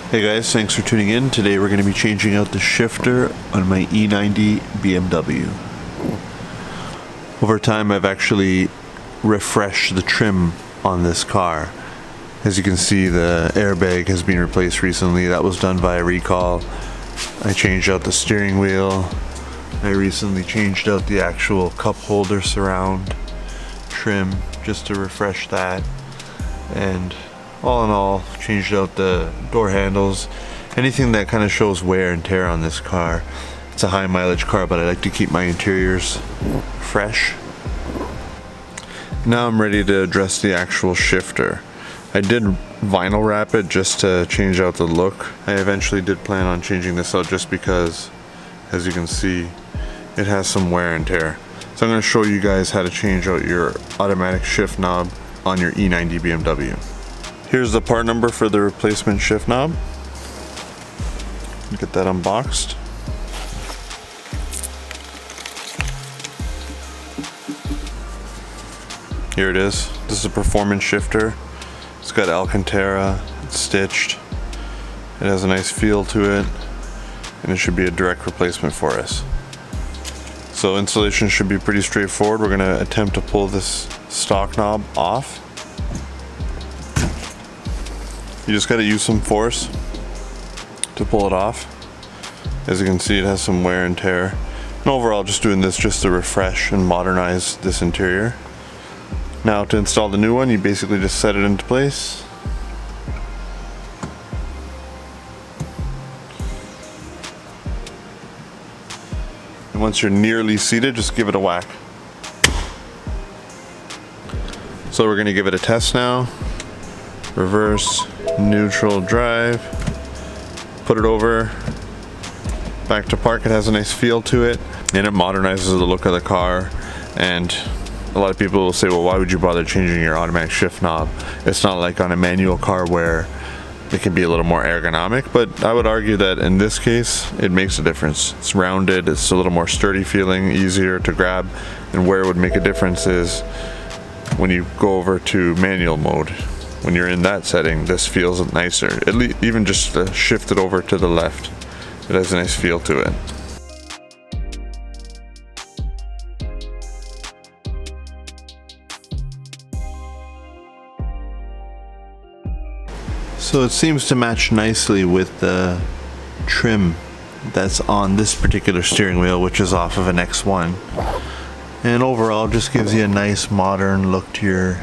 Hey guys, thanks for tuning in. Today we're going to be changing out the shifter on my E90 BMW. Over time I've actually refreshed the trim on this car. As you can see, the airbag has been replaced recently. That was done by a recall. I changed out the steering wheel. I recently changed out the actual cup holder surround trim just to refresh that. And all in all, changed out the door handles, anything that kind of shows wear and tear on this car. It's a high mileage car, but I like to keep my interiors fresh. Now I'm ready to address the actual shifter. I did vinyl wrap it just to change out the look. I eventually did plan on changing this out just because, as you can see, it has some wear and tear. So I'm going to show you guys how to change out your automatic shift knob on your E90 BMW. Here's the part number for the replacement shift knob. Get that unboxed. Here it is. This is a performance shifter. It's got Alcantara, it's stitched. It has a nice feel to it, and it should be a direct replacement for us. So installation should be pretty straightforward. We're going to attempt to pull this stock knob off. You just got to use some force to pull it off. As you can see, it has some wear and tear. And overall, just doing this just to refresh and modernize this interior. Now to install the new one, you basically just set it into place. And once you're nearly seated, just give it a whack. So we're going to give it a test now. Reverse, neutral, drive, put it over, back to park. It has a nice feel to it, and it modernizes the look of the car. And a lot of people will say, well, why would you bother changing your automatic shift knob? It's not like on a manual car where it can be a little more ergonomic, but I would argue that in this case, it makes a difference. It's rounded, it's a little more sturdy feeling, easier to grab, and where it would make a difference is when you go over to manual mode. When you're in that setting, this feels nicer. Even just to shift it over to the left, it has a nice feel to it. So it seems to match nicely with the trim that's on this particular steering wheel, which is off of an X1. And overall, just gives you a nice modern look to your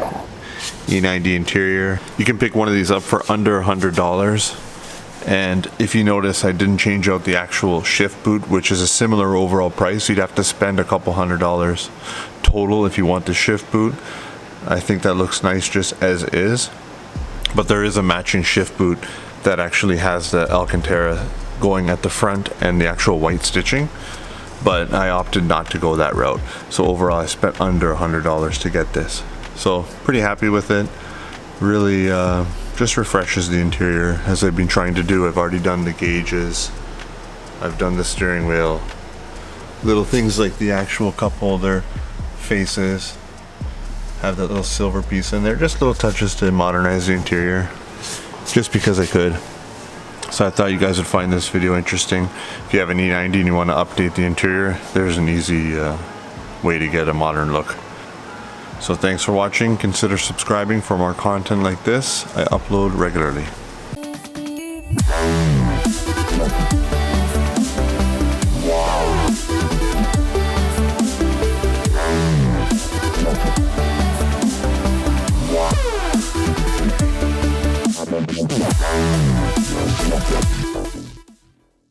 E90 interior. You can pick one of these up for under $100. And if you notice, I didn't change out the actual shift boot, which is a similar overall price. You'd have to spend a couple $100 total if you want the shift boot. I think that looks nice just as is. But there is a matching shift boot that actually has the Alcantara going at the front and the actual white stitching. But I opted not to go that route. So overall, I spent under $100 to get this. So pretty happy with it. Really just refreshes the interior, as I've been trying to do. I've already done the gauges. I've done the steering wheel. Little things like the actual cup holder faces have that little silver piece in there. Just little touches to modernize the interior, just because I could. So I thought you guys would find this video interesting. If you have an E90 and you want to update the interior, there's an easy way to get a modern look. So thanks for watching. Consider subscribing for more content like this. I upload regularly.